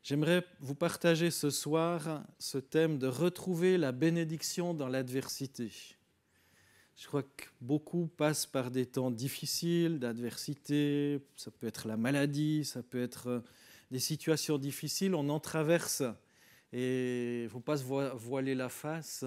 J'aimerais vous partager ce soir ce thème de retrouver la bénédiction dans l'adversité. Je crois que beaucoup passent par des temps difficiles, d'adversité, ça peut être la maladie, ça peut être des situations difficiles, on en traverse et il ne faut pas se voiler la face,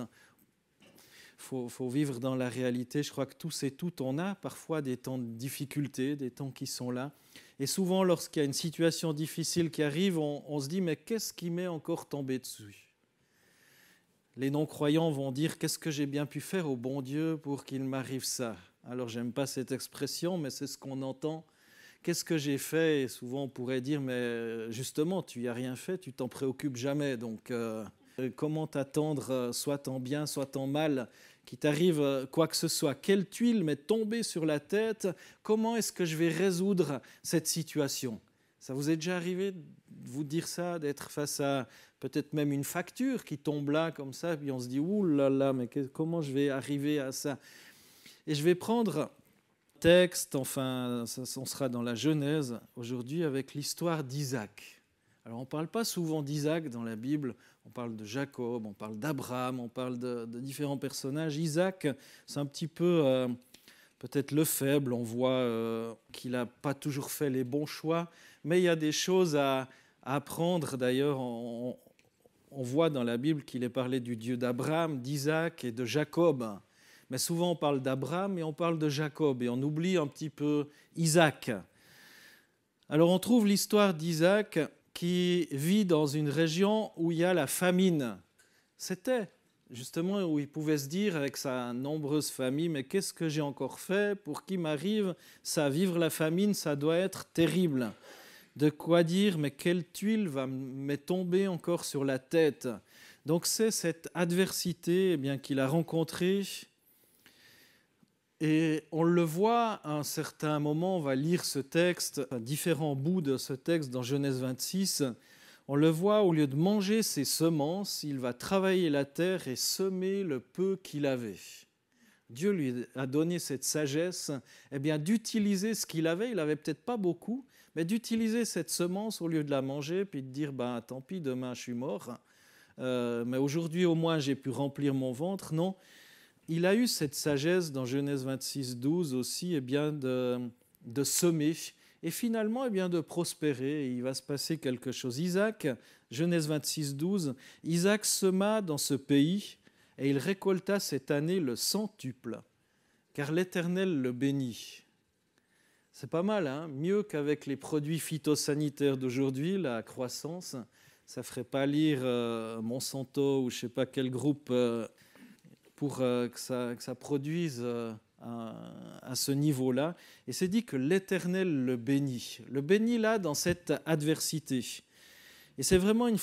il faut vivre dans la réalité. Je crois que tous et toutes, on a parfois des temps de difficulté, des temps qui sont là. Et souvent, lorsqu'il y a une situation difficile qui arrive, on se dit « mais qu'est-ce qui m'est encore tombé dessus ?» Les non-croyants vont dire « qu'est-ce que j'ai bien pu faire au bon Dieu pour qu'il m'arrive ça ?» Alors, j'aime pas cette expression, mais c'est ce qu'on entend. Qu'est-ce que j'ai fait? Et souvent, on pourrait dire « mais justement, tu n'y as rien fait, tu t'en préoccupes jamais. Donc, comment t'attendre, soit en bien, soit en mal, qu'il t'arrive quoi que ce soit? Quelle tuile m'est tombée sur la tête? Comment est-ce que je vais résoudre cette situation ?» Ça vous est déjà arrivé de vous dire ça, d'être face à peut-être même une facture qui tombe là comme ça, puis on se dit « ouh là là, mais comment je vais arriver à ça ?» Et je vais prendre un texte, enfin, on sera dans la Genèse aujourd'hui avec l'histoire d'Isaac. Alors on ne parle pas souvent d'Isaac dans la Bible, on parle de Jacob, on parle d'Abraham, on parle de différents personnages. Isaac, c'est un petit peu peut-être le faible, on voit qu'il n'a pas toujours fait les bons choix, mais il y a des choses à apprendre. D'ailleurs, on voit dans la Bible qu'il est parlé du Dieu d'Abraham, d'Isaac et de Jacob. Mais souvent on parle d'Abraham et on parle de Jacob et on oublie un petit peu Isaac. Alors on trouve l'histoire d'Isaac qui vit dans une région où il y a la famine. C'était justement où il pouvait se dire avec sa nombreuse famille, mais qu'est-ce que j'ai encore fait pour qu'il m'arrive ça? Vivre la famine, ça doit être terrible. De quoi dire, mais quelle tuile m'est tombée encore sur la tête? Donc c'est cette adversité qu'il a rencontrée. Et on le voit à un certain moment, on va lire ce texte, différents bouts de ce texte dans Genèse 26, on le voit, au lieu de manger ses semences, il va travailler la terre et semer le peu qu'il avait. Dieu lui a donné cette sagesse d'utiliser ce qu'il avait, il n'avait peut-être pas beaucoup, mais d'utiliser cette semence au lieu de la manger, puis de dire tant pis, demain je suis mort, mais aujourd'hui au moins j'ai pu remplir mon ventre. Non. Il a eu cette sagesse dans Genèse 26, 12 aussi de semer et finalement de prospérer. Et il va se passer quelque chose. Isaac, Genèse 26, 12, Isaac sema dans ce pays et il récolta cette année le centuple, car l'Éternel le bénit. C'est pas mal, hein? Mieux qu'avec les produits phytosanitaires d'aujourd'hui, la croissance. Ça ne ferait pas lire Monsanto ou je ne sais pas quel groupe... pour que ça produise à ce niveau-là. Et c'est dit que l'Éternel le bénit. Le bénit là dans cette adversité. Et c'est vraiment une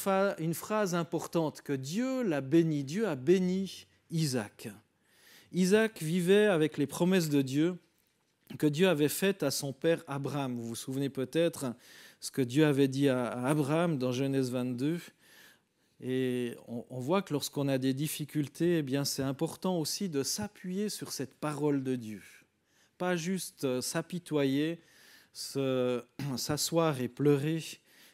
phrase importante, que Dieu l'a béni. Dieu a béni Isaac. Isaac vivait avec les promesses de Dieu que Dieu avait faites à son père Abraham. Vous vous souvenez peut-être ce que Dieu avait dit à Abraham dans Genèse 22. Et on voit que lorsqu'on a des difficultés, c'est important aussi de s'appuyer sur cette parole de Dieu. Pas juste s'apitoyer, s'asseoir et pleurer,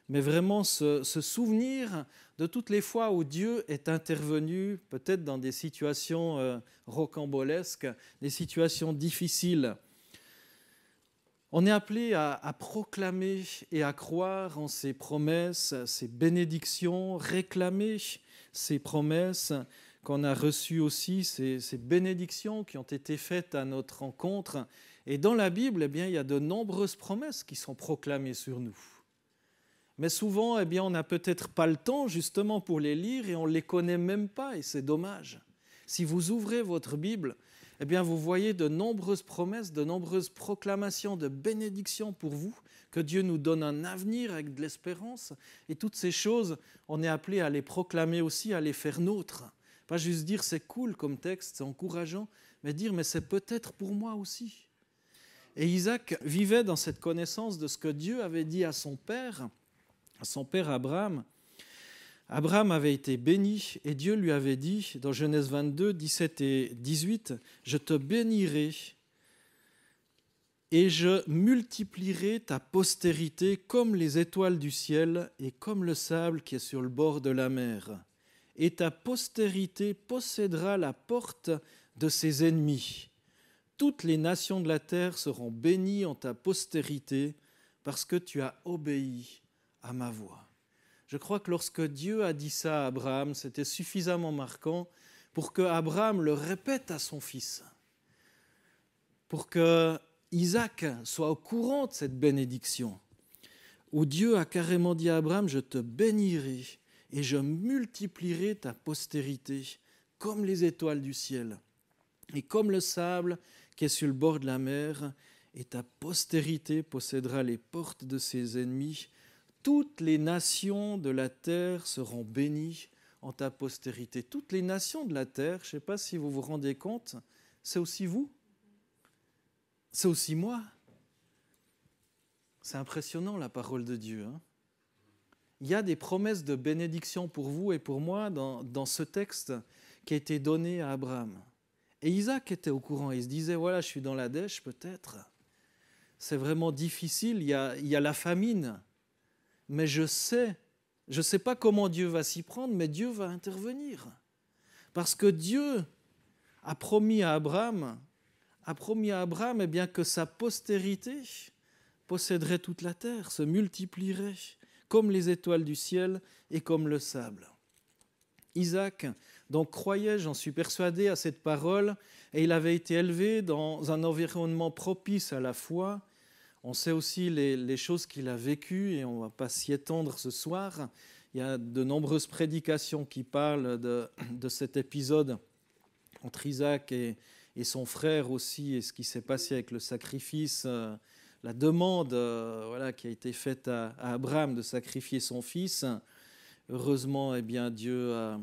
mais vraiment se souvenir de toutes les fois où Dieu est intervenu, peut-être dans des situations rocambolesques, des situations difficiles. On est appelé à proclamer et à croire en ces promesses, ces bénédictions, réclamer ces promesses qu'on a reçues aussi, ces bénédictions qui ont été faites à notre rencontre. Et dans la Bible, il y a de nombreuses promesses qui sont proclamées sur nous. Mais souvent, on n'a peut-être pas le temps justement pour les lire et on ne les connaît même pas et c'est dommage. Si vous ouvrez votre Bible, vous voyez de nombreuses promesses, de nombreuses proclamations de bénédictions pour vous, que Dieu nous donne un avenir avec de l'espérance. Et toutes ces choses, on est appelé à les proclamer aussi, à les faire nôtres. Pas juste dire c'est cool comme texte, c'est encourageant, mais dire mais c'est peut-être pour moi aussi. Et Isaac vivait dans cette connaissance de ce que Dieu avait dit à son père Abraham. Abraham avait été béni et Dieu lui avait dit, dans Genèse 22, 17 et 18, « Je te bénirai et je multiplierai ta postérité comme les étoiles du ciel et comme le sable qui est sur le bord de la mer. Et ta postérité possédera la porte de ses ennemis. Toutes les nations de la terre seront bénies en ta postérité parce que tu as obéi à ma voix. Je crois que lorsque Dieu a dit ça à Abraham, c'était suffisamment marquant pour que Abraham le répète à son fils, pour que Isaac soit au courant de cette bénédiction, où Dieu a carrément dit à Abraham, je te bénirai et je multiplierai ta postérité comme les étoiles du ciel et comme le sable qui est sur le bord de la mer, et ta postérité possédera les portes de ses ennemis. Toutes les nations de la terre seront bénies en ta postérité. Toutes les nations de la terre, je ne sais pas si vous vous rendez compte, c'est aussi vous, c'est aussi moi. C'est impressionnant la parole de Dieu. Il y a des promesses de bénédiction pour vous et pour moi dans ce texte qui a été donné à Abraham. Et Isaac était au courant, il se disait, voilà, je suis dans la dèche peut-être, c'est vraiment difficile, il y a la famine, mais je sais pas comment Dieu va s'y prendre, mais Dieu va intervenir. Parce que Dieu a promis à Abraham eh bien, que sa postérité posséderait toute la terre, se multiplierait, comme les étoiles du ciel et comme le sable. Isaac donc croyait, j'en suis persuadé, à cette parole, et il avait été élevé dans un environnement propice à la foi. On sait aussi les choses qu'il a vécues, et on ne va pas s'y étendre ce soir. Il y a de nombreuses prédications qui parlent de cet épisode entre Isaac et son frère aussi, et ce qui s'est passé avec le sacrifice, la demande qui a été faite à Abraham de sacrifier son fils. Heureusement, eh bien, Dieu a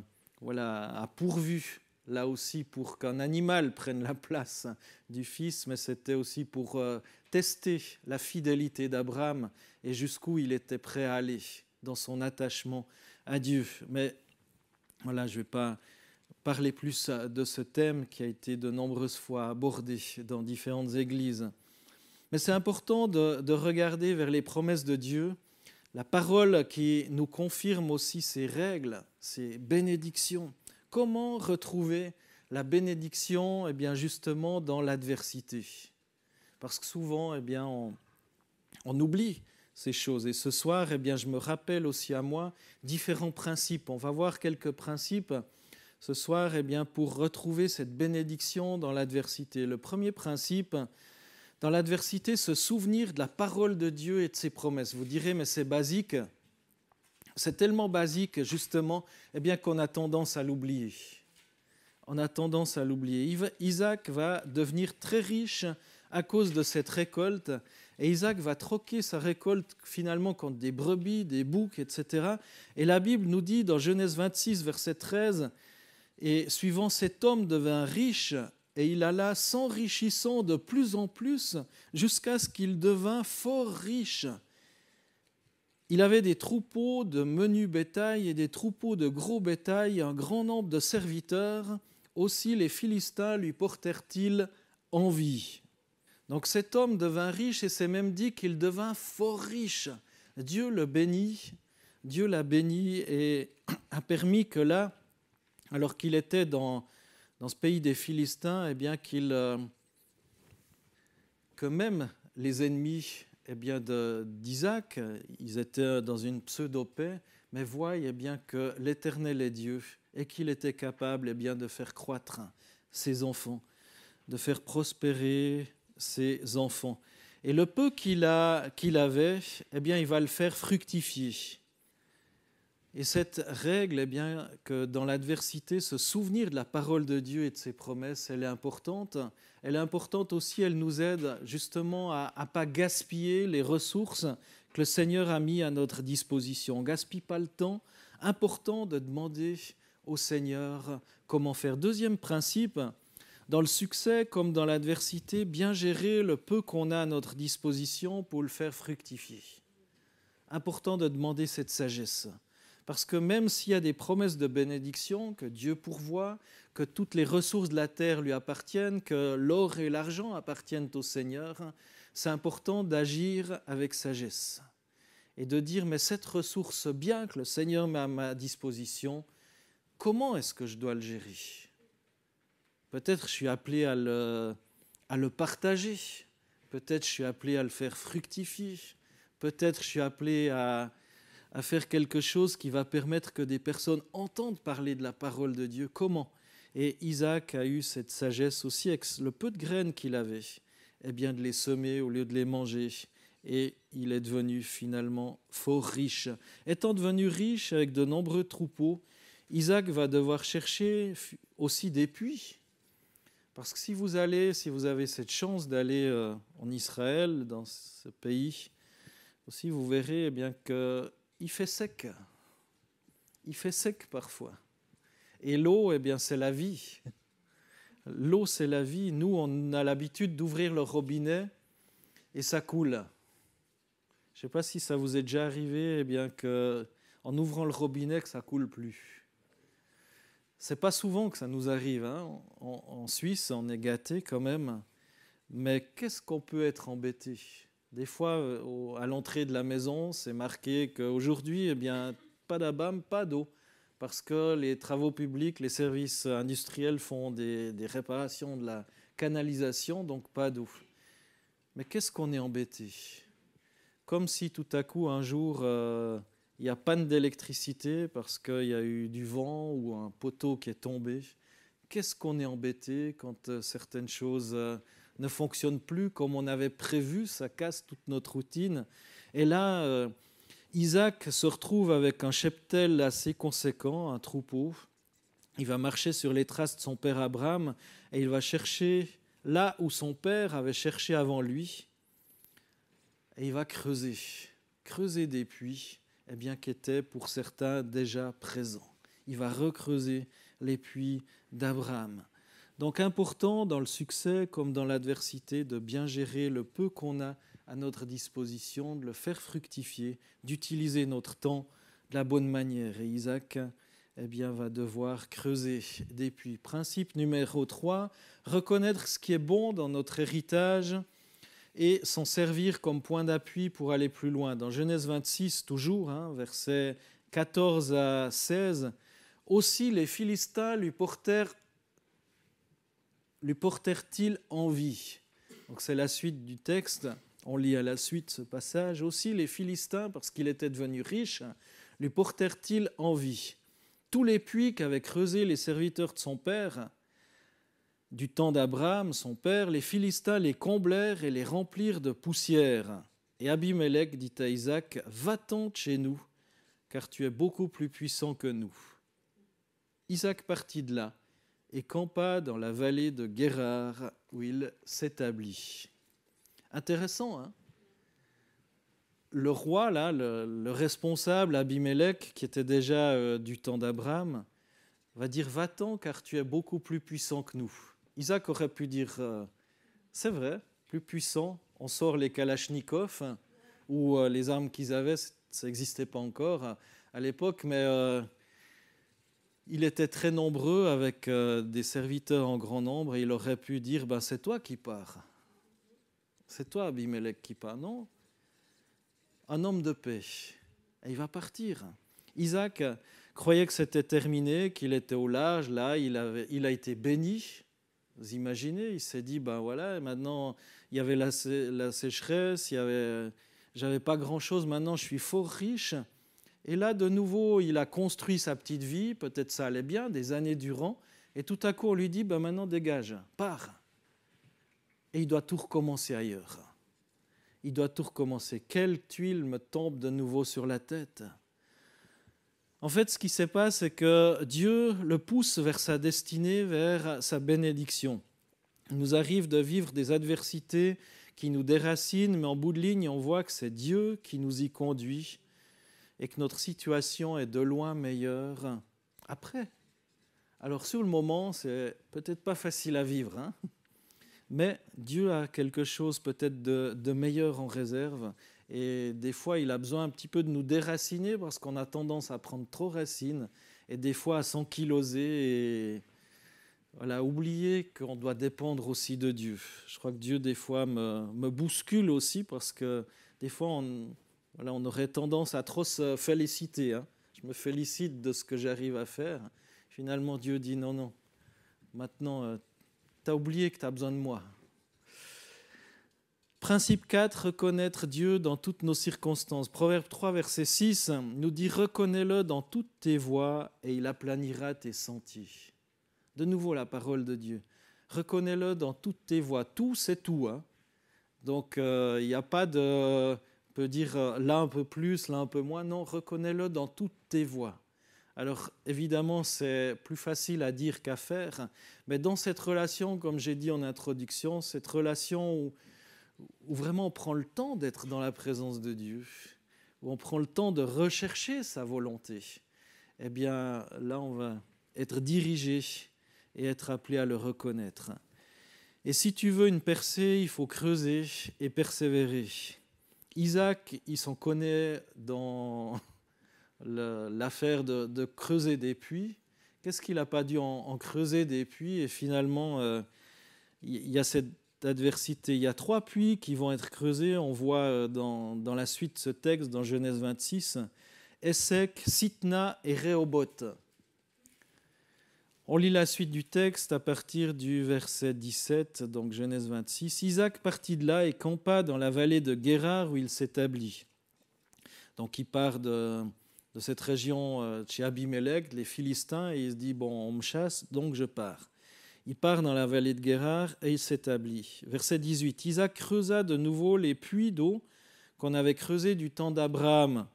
pourvu là aussi pour qu'un animal prenne la place du fils, mais c'était aussi pour tester la fidélité d'Abraham et jusqu'où il était prêt à aller dans son attachement à Dieu. Mais voilà, je ne vais pas parler plus de ce thème qui a été de nombreuses fois abordé dans différentes églises. Mais c'est important de regarder vers les promesses de Dieu, la parole qui nous confirme aussi ses règles, ses bénédictions. Comment retrouver la bénédiction, eh bien, justement dans l'adversité? Parce que souvent, eh bien, on oublie ces choses. Et ce soir, eh bien, je me rappelle aussi à moi différents principes. On va voir quelques principes ce soir, eh bien, pour retrouver cette bénédiction dans l'adversité. Le premier principe, dans l'adversité, se souvenir de la parole de Dieu et de ses promesses. Vous direz, mais c'est basique. C'est tellement basique, justement, eh bien, qu'on a tendance à l'oublier. On a tendance à l'oublier. Isaac va devenir très riche à cause de cette récolte. Et Isaac va troquer sa récolte finalement contre des brebis, des boucs, etc. Et la Bible nous dit dans Genèse 26, verset 13, « Et suivant, cet homme devint riche, et il alla s'enrichissant de plus en plus jusqu'à ce qu'il devint fort riche. Il avait des troupeaux de menu bétail et des troupeaux de gros bétail, un grand nombre de serviteurs. Aussi les Philistins lui portèrent-ils envie. » Donc cet homme devint riche et c'est même dit qu'il devint fort riche. Dieu le bénit, Dieu l'a béni et a permis que là, alors qu'il était dans ce pays des Philistins, eh bien que même les ennemis d'Isaac, ils étaient dans une pseudo-paix, mais voient eh bien, que l'Éternel est Dieu et qu'il était capable eh bien, de faire croître ses enfants, de faire prospérer ses enfants. Et le peu qu'il avait, eh bien, il va le faire fructifier. Et cette règle, eh bien, que dans l'adversité, se souvenir de la parole de Dieu et de ses promesses, elle est importante. Elle est importante aussi, elle nous aide justement à ne pas gaspiller les ressources que le Seigneur a mis à notre disposition. On ne gaspille pas le temps. Important de demander au Seigneur comment faire. Deuxième principe, dans le succès comme dans l'adversité, bien gérer le peu qu'on a à notre disposition pour le faire fructifier. Important de demander cette sagesse. Parce que même s'il y a des promesses de bénédiction, que Dieu pourvoit, que toutes les ressources de la terre lui appartiennent, que l'or et l'argent appartiennent au Seigneur, c'est important d'agir avec sagesse et de dire, mais cette ressource bien que le Seigneur met à ma disposition, comment est-ce que je dois le gérer? Peut-être je suis appelé à le partager, peut-être je suis appelé à le faire fructifier, peut-être je suis appelé à faire quelque chose qui va permettre que des personnes entendent parler de la parole de Dieu. Comment? Et Isaac a eu cette sagesse aussi, avec le peu de graines qu'il avait, eh bien de les semer au lieu de les manger. Et il est devenu finalement fort riche. Étant devenu riche avec de nombreux troupeaux, Isaac va devoir chercher aussi des puits. Parce que si vous avez cette chance d'aller en Israël, dans ce pays, aussi vous verrez eh bien qu'il fait sec. Il fait sec parfois. Et l'eau, eh bien, c'est la vie. L'eau, c'est la vie. Nous, on a l'habitude d'ouvrir le robinet et ça coule. Je ne sais pas si ça vous est déjà arrivé, eh bien, qu'en ouvrant le robinet, que ça ne coule plus. Ce n'est pas souvent que ça nous arrive. Hein. En Suisse, on est gâtés quand même. Mais qu'est-ce qu'on peut être embêté? Des fois, à l'entrée de la maison, c'est marqué qu'aujourd'hui, eh bien, pas d'abam, pas d'eau. Parce que les travaux publics, les services industriels font des réparations de la canalisation, donc pas d'eau. Mais qu'est-ce qu'on est embêté? Comme si tout à coup, un jour, il y a panne d'électricité parce qu'il y a eu du vent ou un poteau qui est tombé. Qu'est-ce qu'on est embêté quand certaines choses ne fonctionnent plus comme on avait prévu? Ça casse toute notre routine. Et là, Isaac se retrouve avec un cheptel assez conséquent, un troupeau. Il va marcher sur les traces de son père Abraham et il va chercher là où son père avait cherché avant lui. Et il va creuser des puits, eh bien, qui étaient pour certains déjà présents. Il va recreuser les puits d'Abraham. Donc important dans le succès comme dans l'adversité de bien gérer le peu qu'on a à notre disposition, de le faire fructifier, d'utiliser notre temps de la bonne manière. Et Isaac eh bien, va devoir creuser des puits. Principe numéro 3, reconnaître ce qui est bon dans notre héritage et s'en servir comme point d'appui pour aller plus loin. Dans Genèse 26, toujours, versets 14 à 16, aussi les Philistins lui portèrent-ils envie. Donc c'est la suite du texte. On lit à la suite ce passage. Aussi les Philistins, parce qu'il était devenu riche, lui portèrent-ils envie. Tous les puits qu'avaient creusés les serviteurs de son père, du temps d'Abraham, son père, les Philistins les comblèrent et les remplirent de poussière. Et Abimelech dit à Isaac, « Va-t'en de chez nous, car tu es beaucoup plus puissant que nous. » Isaac partit de là et campa dans la vallée de Guérar, où il s'établit. Intéressant, hein? Le roi, là, le responsable, Abimelech, qui était déjà du temps d'Abraham, va dire « Va-t'en, car tu es beaucoup plus puissant que nous. » Isaac aurait pu dire « C'est vrai, plus puissant, on sort les kalachnikovs, ou les armes qu'ils avaient, ça n'existait pas encore à l'époque, mais il était très nombreux avec des serviteurs en grand nombre, et il aurait pu dire « C'est toi qui pars. C'est toi, Abimelech, qui part. » Non, un homme de paix. Et il va partir. Isaac croyait que c'était terminé, qu'il était au large. Là, il a été béni. Vous imaginez, il s'est dit, voilà, maintenant, il y avait la sécheresse, j'avais pas grand-chose, maintenant je suis fort riche. Et là, de nouveau, il a construit sa petite vie, peut-être ça allait bien, des années durant, et tout à coup, on lui dit, maintenant dégage, pars. Et il doit tout recommencer ailleurs. Il doit tout recommencer. Quelle tuile me tombe de nouveau sur la tête? En fait, ce qui se passe, c'est que Dieu le pousse vers sa destinée, vers sa bénédiction. Il nous arrive de vivre des adversités qui nous déracinent, mais en bout de ligne, on voit que c'est Dieu qui nous y conduit et que notre situation est de loin meilleure après. Alors, sur le moment, c'est peut-être pas facile à vivre, Mais Dieu a quelque chose peut-être de meilleur en réserve. Et des fois, il a besoin un petit peu de nous déraciner parce qu'on a tendance à prendre trop racine et des fois à s'ankyloser et voilà, oublier qu'on doit dépendre aussi de Dieu. Je crois que Dieu, des fois, me bouscule aussi parce que des fois, on aurait tendance à trop se féliciter. Hein. Je me félicite de ce que j'arrive à faire. Finalement, Dieu dit non, non. Maintenant, tu as oublié que tu as besoin de moi. Principe 4, reconnaître Dieu dans toutes nos circonstances. Proverbe 3, verset 6 nous dit « Reconnais-le dans toutes tes voies et il aplanira tes sentiers. » De nouveau la parole de Dieu. Reconnais-le dans toutes tes voies. Tout, c'est tout. Hein. Donc, il n'y a pas de... On peut dire là un peu plus, là un peu moins. Non, reconnais-le dans toutes tes voies. Alors, évidemment, c'est plus facile à dire qu'à faire. Mais dans cette relation, comme j'ai dit en introduction, cette relation où vraiment on prend le temps d'être dans la présence de Dieu, où on prend le temps de rechercher sa volonté, eh bien là on va être dirigé et être appelé à le reconnaître. Et si tu veux une percée, il faut creuser et persévérer. Isaac, il s'en connaît dans l'affaire de creuser des puits. Qu'est-ce qu'il n'a pas dû en creuser des puits? Et finalement, il y a cette adversité. Il y a 3 puits qui vont être creusés. On voit dans la suite de ce texte, dans Genèse 26, Essek, Sitna et Rehoboth. On lit la suite du texte à partir du verset 17, donc Genèse 26. Isaac partit de là et campa dans la vallée de Guérar où il s'établit. Donc il part de cette région chez Abimelech, les Philistins, et il se dit, bon, on me chasse, donc je pars. Il part dans la vallée de Guérar et il s'établit. Verset 18. Isaac creusa de nouveau les puits d'eau qu'on avait creusés du temps d'Abraham,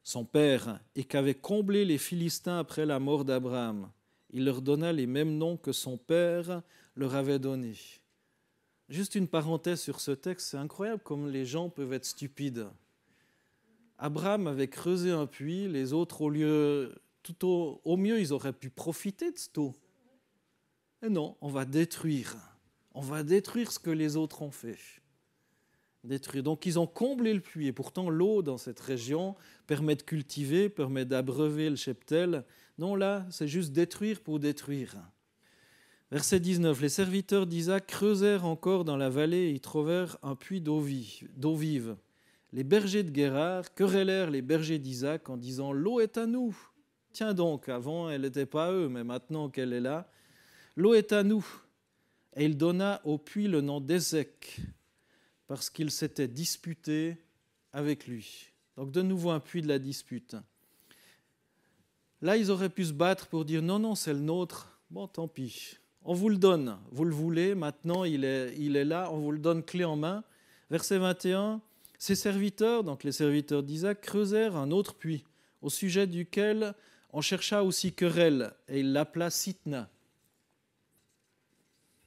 son père, et qu'avaient comblés les Philistins après la mort d'Abraham. Il leur donna les mêmes noms que son père leur avait donnés. Juste une parenthèse sur ce texte, c'est incroyable comme les gens peuvent être stupides. Abraham avait creusé un puits, les autres, au mieux, ils auraient pu profiter de cette eau. Et non, on va détruire ce que les autres ont fait. Détruire. Donc ils ont comblé le puits, et pourtant l'eau dans cette région permet de cultiver, permet d'abreuver le cheptel. Non, là, c'est juste détruire pour détruire. Verset 19. Les serviteurs d'Isaac creusèrent encore dans la vallée et y trouvèrent un puits d'eau vive. Les bergers de Guérar querellèrent les bergers d'Isaac en disant « L'eau est à nous !» Tiens donc, avant elle n'était pas à eux, mais maintenant qu'elle est là, l'eau est à nous. Et il donna au puits le nom d'Essek, parce qu'il s'était disputé avec lui. Donc de nouveau un puits de la dispute. Là, ils auraient pu se battre pour dire non, non, c'est le nôtre. Bon, tant pis. On vous le donne. Vous le voulez. Maintenant, il est là. On vous le donne clé en main. Verset 21. Ses serviteurs, donc les serviteurs d'Isaac, creusèrent un autre puits, au sujet duquel on chercha aussi querelle, et il l'appela Sitna.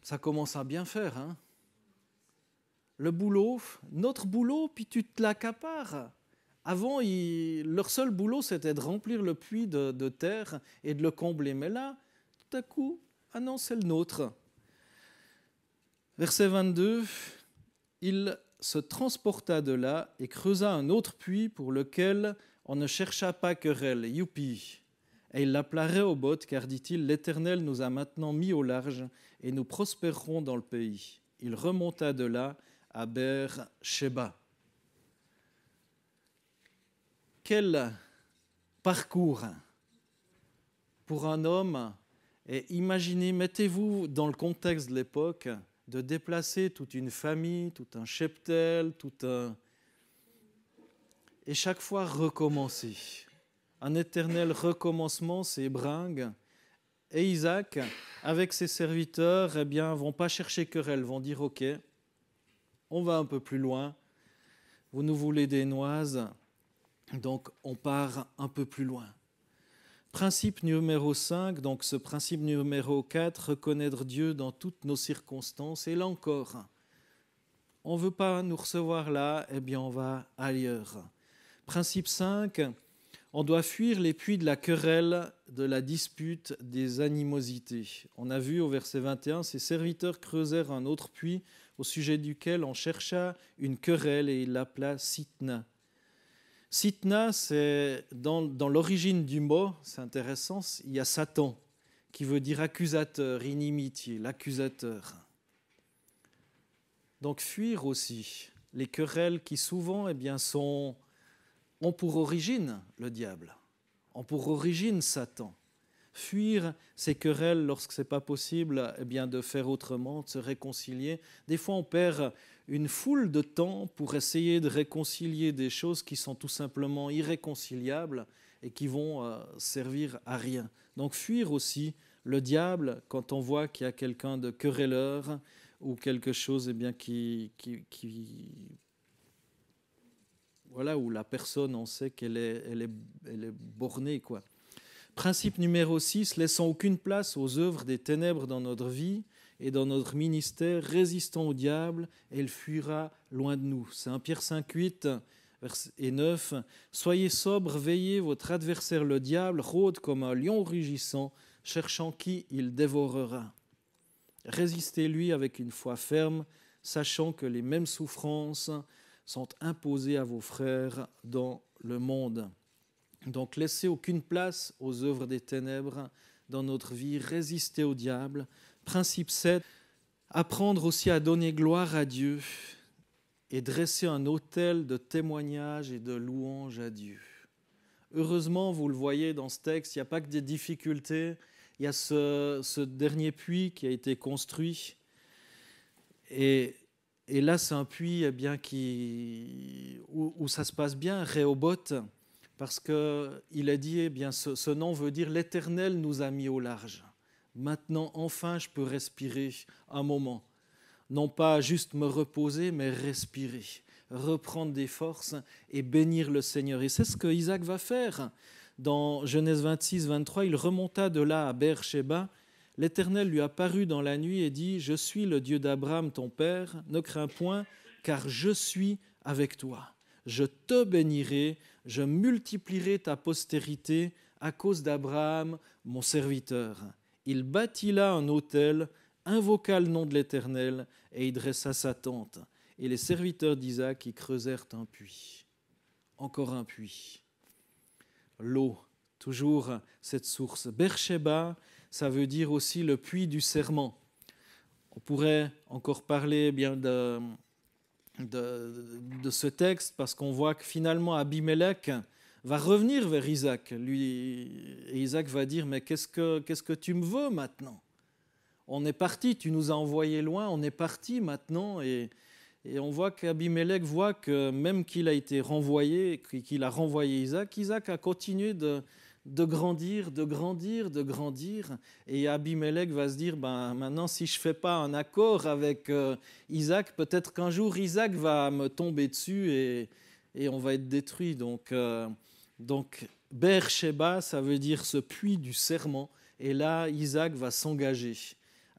Ça commence à bien faire, hein? Le boulot, notre boulot, puis tu te l'accapares. Avant, leur seul boulot, c'était de remplir le puits de terre et de le combler. Mais là, tout à coup, ah non, c'est le nôtre. Verset 22, il se transporta de là et creusa un autre puits pour lequel on ne chercha pas querelle. Youpi! Et il l'appela Rehoboth, car, dit-il, l'Éternel nous a maintenant mis au large et nous prospérerons dans le pays. Il remonta de là à Beer-Sheba. Quel parcours pour un homme, et imaginez, mettez-vous dans le contexte de l'époque, de déplacer toute une famille, tout un cheptel, et chaque fois recommencer. Un éternel recommencement, c'est bringue. Et Isaac, avec ses serviteurs, eh bien, vont pas chercher querelle, vont dire ok, on va un peu plus loin. Vous nous voulez des noises, donc on part un peu plus loin. Principe numéro 5, donc ce principe numéro 4, reconnaître Dieu dans toutes nos circonstances. Et là encore, on ne veut pas nous recevoir là, eh bien on va ailleurs. Principe 5, On doit fuir les puits de la querelle, de la dispute, des animosités. On a vu au verset 21, ses serviteurs creusèrent un autre puits au sujet duquel on chercha une querelle et il l'appela Sitna. Sitna, c'est dans l'origine du mot, c'est intéressant, il y a Satan qui veut dire accusateur, inimitié, l'accusateur. Donc fuir aussi les querelles qui souvent ont pour origine le diable, ont pour origine Satan. Fuir ces querelles lorsque ce n'est pas possible de faire autrement, de se réconcilier. Des fois, on perd une foule de temps pour essayer de réconcilier des choses qui sont tout simplement irréconciliables et qui vont servir à rien. Donc fuir aussi le diable quand on voit qu'il y a quelqu'un de querelleur ou quelque chose où la personne, on sait qu'elle est bornée, quoi. Principe numéro 6, laissons aucune place aux œuvres des ténèbres dans notre vie et dans notre ministère, résistons au diable et il fuira loin de nous. C'est 1 Pierre 5,8 et 9. Soyez sobres, veillez, votre adversaire le diable rôde comme un lion rugissant, cherchant qui il dévorera. Résistez-lui avec une foi ferme, sachant que les mêmes souffrances sont imposées à vos frères dans le monde. Donc, laissez aucune place aux œuvres des ténèbres dans notre vie, résister au diable. Principe 7, apprendre aussi à donner gloire à Dieu et dresser un autel de témoignage et de louange à Dieu. Heureusement, vous le voyez dans ce texte, il n'y a pas que des difficultés. Il y a ce dernier puits qui a été construit. Et là, c'est un puits où ça se passe bien, Rehoboth, parce qu'il a dit, ce nom veut dire « l'Éternel nous a mis au large ». Maintenant, enfin, je peux respirer un moment. Non pas juste me reposer, mais respirer, reprendre des forces et bénir le Seigneur. Et c'est ce que Isaac va faire. Dans Genèse 26, 23, il remonta de là à Beer-Sheba. L'Éternel lui apparut dans la nuit et dit « Je suis le Dieu d'Abraham, ton père, ne crains point, car je suis avec toi. Je te bénirai, je multiplierai ta postérité à cause d'Abraham, mon serviteur. » Il bâtit là un autel, invoqua le nom de l'Éternel et y dressa sa tente. Et les serviteurs d'Isaac y creusèrent un puits. Encore un puits. L'eau, toujours cette source. Beer-Sheba, ça veut dire aussi le puits du serment. On pourrait encore parler de ce texte parce qu'on voit que finalement Abimelech va revenir vers Isaac. Et Isaac va dire « Mais qu'est-ce que tu me veux maintenant ? On est parti, tu nous as envoyés loin, on est parti maintenant. » Et on voit qu'Abimelech voit que même qu'il a été renvoyé, qu'il a renvoyé Isaac, Isaac a continué de grandir. Et Abimelech va se dire, maintenant si je ne fais pas un accord avec Isaac, peut-être qu'un jour Isaac va me tomber dessus et on va être détruit. Donc Beer-Sheba, ça veut dire ce puits du serment. Et là, Isaac va s'engager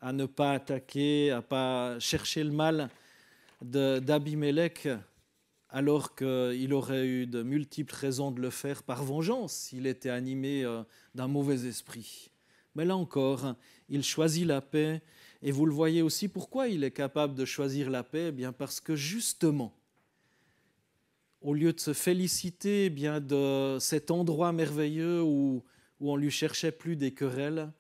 à ne pas attaquer, à ne pas chercher le mal d'Abimelech, alors qu'il aurait eu de multiples raisons de le faire par vengeance s'il était animé d'un mauvais esprit. Mais là encore, il choisit la paix. Et vous le voyez aussi, pourquoi il est capable de choisir la paix ? Parce que justement, au lieu de se féliciter de cet endroit merveilleux où on ne lui cherchait plus des querelles,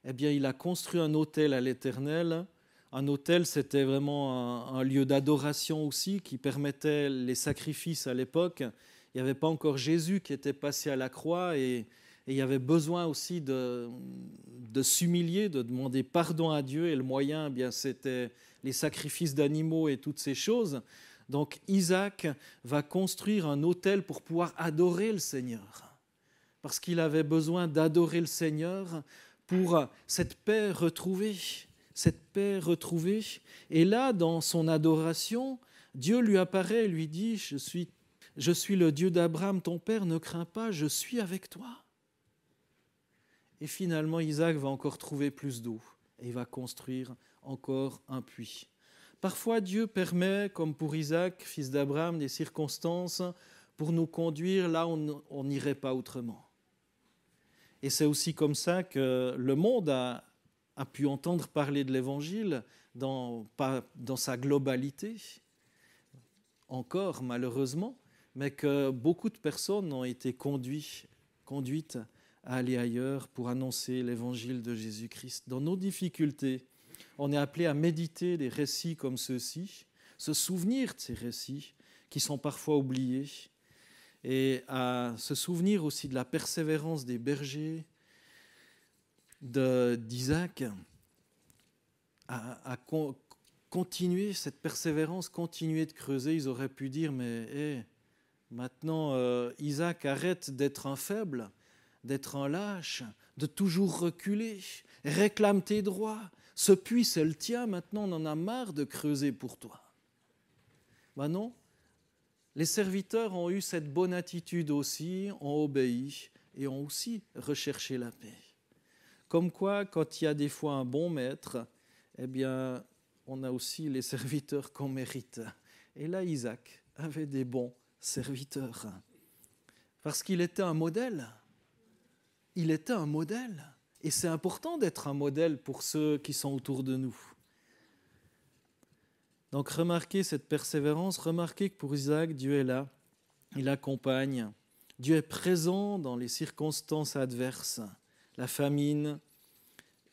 il a construit un autel à l'Éternel. Un autel, c'était vraiment un lieu d'adoration aussi qui permettait les sacrifices à l'époque. Il n'y avait pas encore Jésus qui était passé à la croix et il y avait besoin aussi de s'humilier, de demander pardon à Dieu. Et le moyen, c'était les sacrifices d'animaux et toutes ces choses. Donc Isaac va construire un autel pour pouvoir adorer le Seigneur. Parce qu'il avait besoin d'adorer le Seigneur pour cette paix retrouvée. Et là, dans son adoration, Dieu lui apparaît et lui dit « Je suis le Dieu d'Abraham, ton père, ne crains pas, je suis avec toi. » Et finalement, Isaac va encore trouver plus d'eau et il va construire encore un puits. Parfois, Dieu permet, comme pour Isaac, fils d'Abraham, des circonstances pour nous conduire là où on n'irait pas autrement. Et c'est aussi comme ça que le monde a pu entendre parler de l'Évangile pas dans sa globalité, encore malheureusement, mais que beaucoup de personnes ont été conduites à aller ailleurs pour annoncer l'Évangile de Jésus-Christ. Dans nos difficultés, on est appelé à méditer des récits comme ceux-ci, se souvenir de ces récits qui sont parfois oubliés, et à se souvenir aussi de la persévérance des bergers, d'Isaac, à continuer cette persévérance, continuer de creuser. Ils auraient pu dire, mais maintenant, Isaac, arrête d'être un faible, d'être un lâche, de toujours reculer, réclame tes droits. Ce puits, c'est le tien, maintenant on en a marre de creuser pour toi. Ben non, les serviteurs ont eu cette bonne attitude aussi, ont obéi et ont aussi recherché la paix. Comme quoi, quand il y a des fois un bon maître, eh bien, on a aussi les serviteurs qu'on mérite. Et là, Isaac avait des bons serviteurs. Parce qu'il était un modèle. Il était un modèle. Et c'est important d'être un modèle pour ceux qui sont autour de nous. Donc remarquez cette persévérance, remarquez que pour Isaac, Dieu est là, il accompagne. Dieu est présent dans les circonstances adverses, la famine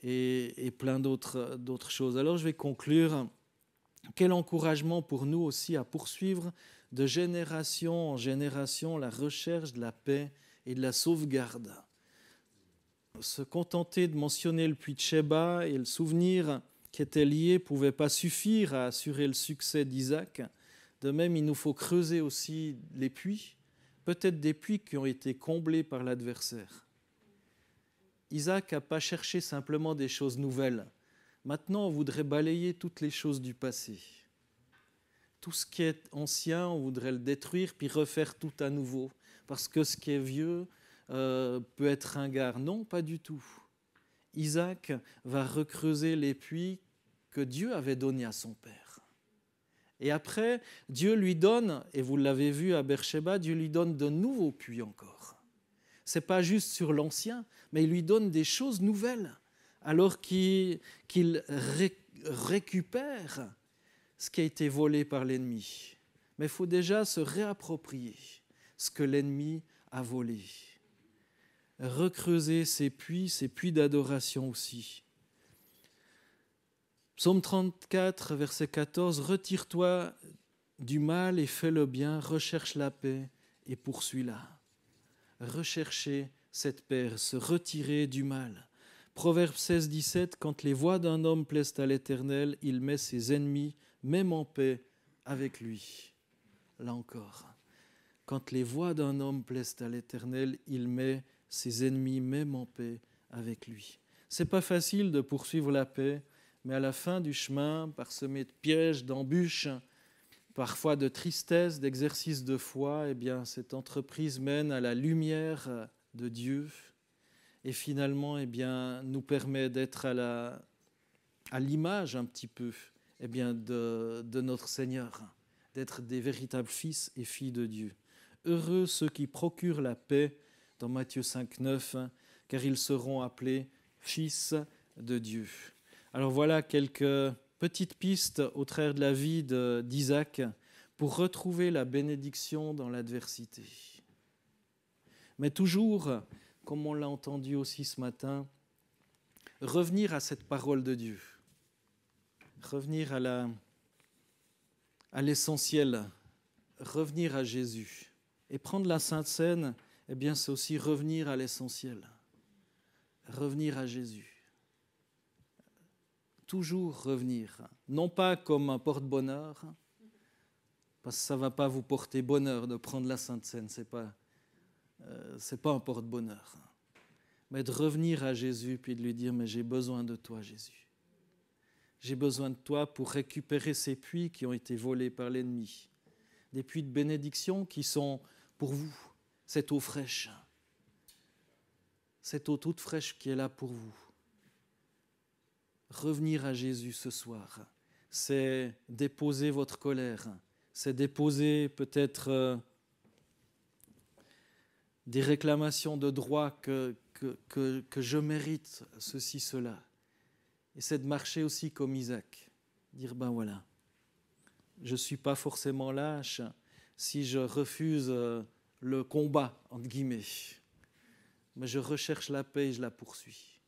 et plein d'autres choses. Alors je vais conclure. Quel encouragement pour nous aussi à poursuivre de génération en génération la recherche de la paix et de la sauvegarde. Se contenter de mentionner le puits de Sheba et le souvenir qui était lié ne pouvait pas suffire à assurer le succès d'Isaac. De même, il nous faut creuser aussi les puits, peut-être des puits qui ont été comblés par l'adversaire. Isaac n'a pas cherché simplement des choses nouvelles. Maintenant, on voudrait balayer toutes les choses du passé. Tout ce qui est ancien, on voudrait le détruire puis refaire tout à nouveau. Parce que ce qui est vieux peut être ringard. Non, pas du tout. Isaac va recreuser les puits que Dieu avait donnés à son père. Et après, Dieu lui donne, et vous l'avez vu à Beersheba, Dieu lui donne de nouveaux puits encore. Ce n'est pas juste sur l'ancien, mais il lui donne des choses nouvelles, alors qu'il récupère ce qui a été volé par l'ennemi. Mais il faut déjà se réapproprier ce que l'ennemi a volé. Recreuser ces puits d'adoration aussi. Psaume 34, verset 14, « Retire-toi du mal et fais le bien, recherche la paix et poursuis-la. » Rechercher cette paix, se retirer du mal. Proverbe 16, 17, « Quand les voies d'un homme plaisent à l'Éternel, il met ses ennemis même en paix avec lui. » Là encore, quand les voies d'un homme plaisent à l'Éternel, il met ses ennemis même en paix avec lui. C'est pas facile de poursuivre la paix, mais à la fin du chemin, parsemé de pièges, d'embûches, parfois de tristesse, d'exercice de foi, eh bien, cette entreprise mène à la lumière de Dieu et finalement eh bien, nous permet d'être à l'image un petit peu eh bien, de notre Seigneur, d'être des véritables fils et filles de Dieu. Heureux ceux qui procurent la paix, dans Matthieu 5, 9, car ils seront appelés fils de Dieu. Alors voilà quelques petites pistes au travers de la vie d'Isaac pour retrouver la bénédiction dans l'adversité. Mais toujours, comme on l'a entendu aussi ce matin, revenir à cette parole de Dieu, revenir à l'essentiel, revenir à Jésus. Et prendre la Sainte Seine, eh bien, c'est aussi revenir à l'essentiel, revenir à Jésus. Toujours revenir, non pas comme un porte-bonheur, parce que ça ne va pas vous porter bonheur de prendre la Sainte Seine, ce n'est pas un porte-bonheur, mais de revenir à Jésus puis de lui dire « mais j'ai besoin de toi Jésus, j'ai besoin de toi pour récupérer ces puits qui ont été volés par l'ennemi, des puits de bénédiction qui sont pour vous, cette eau fraîche, cette eau toute fraîche qui est là pour vous. » Revenir à Jésus ce soir, c'est déposer votre colère, c'est déposer peut-être des réclamations de droits que je mérite, ceci, cela. Et c'est de marcher aussi comme Isaac, dire ben voilà, je ne suis pas forcément lâche si je refuse le combat, entre guillemets, mais je recherche la paix et je la poursuis.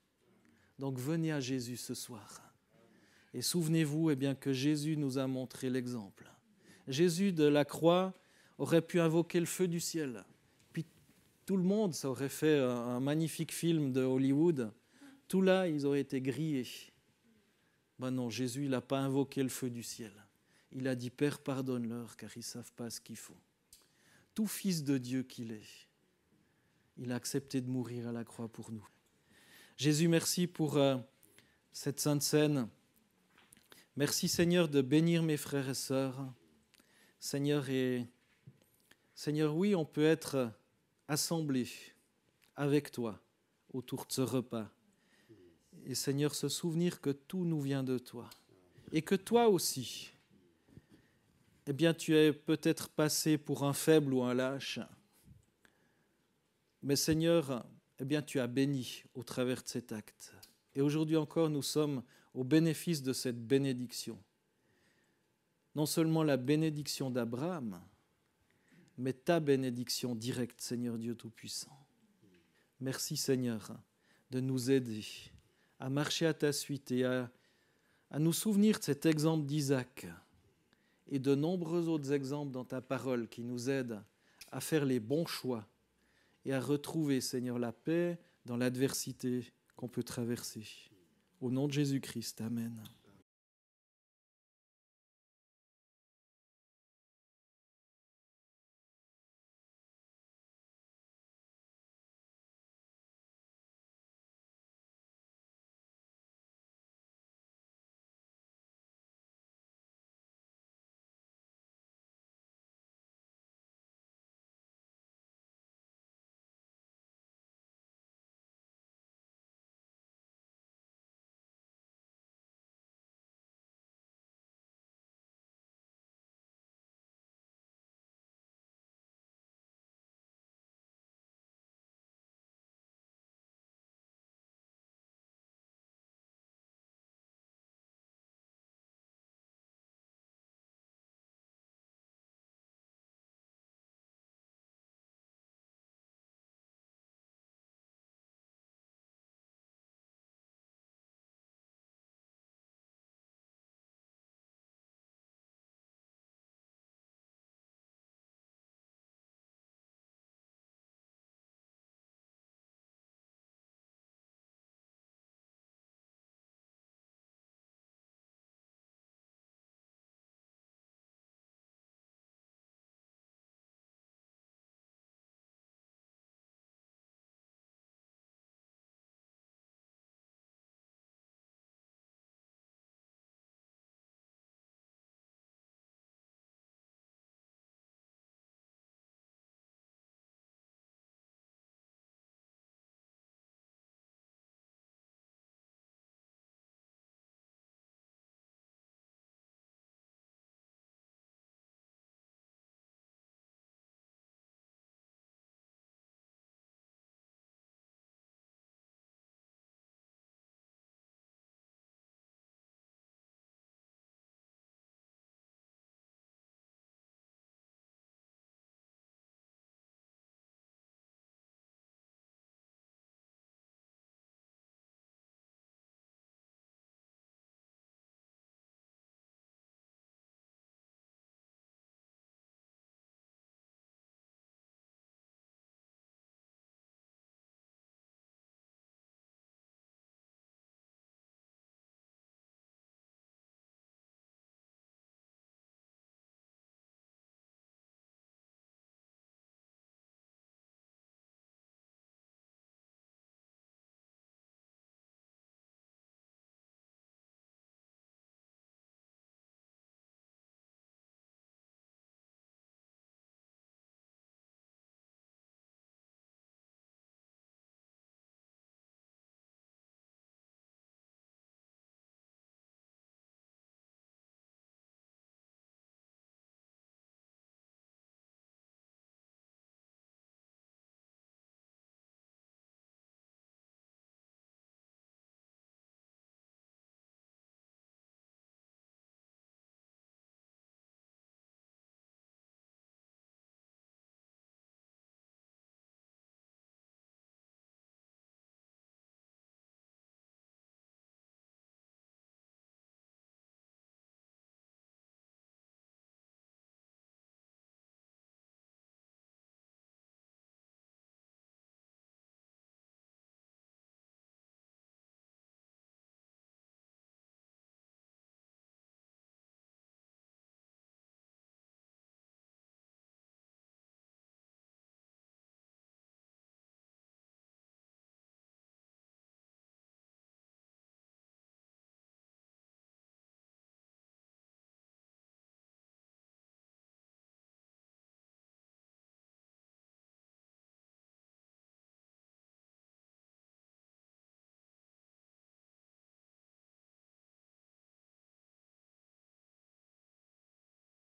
Donc venez à Jésus ce soir. Et souvenez-vous bien, que Jésus nous a montré l'exemple. Jésus de la croix aurait pu invoquer le feu du ciel. Puis tout le monde, ça aurait fait un magnifique film de Hollywood. Tout là, ils auraient été grillés. Ben non, Jésus, il n'a pas invoqué le feu du ciel. Il a dit, Père, pardonne-leur, car ils ne savent pas ce qu'ils font. Tout fils de Dieu qu'il est, il a accepté de mourir à la croix pour nous. Jésus, merci pour cette sainte scène. Merci, Seigneur, de bénir mes frères et sœurs. Seigneur, oui, on peut être assemblés avec toi autour de ce repas. Et Seigneur, se souvenir que tout nous vient de toi. Et que toi aussi, eh bien, tu es peut-être passé pour un faible ou un lâche. Mais Seigneur, eh bien, tu as béni au travers de cet acte. Et aujourd'hui encore, nous sommes au bénéfice de cette bénédiction. Non seulement la bénédiction d'Abraham, mais ta bénédiction directe, Seigneur Dieu Tout-Puissant. Merci, Seigneur, de nous aider à marcher à ta suite et à nous souvenir de cet exemple d'Isaac et de nombreux autres exemples dans ta parole qui nous aident à faire les bons choix et à retrouver, Seigneur, la paix dans l'adversité qu'on peut traverser. Au nom de Jésus-Christ, Amen.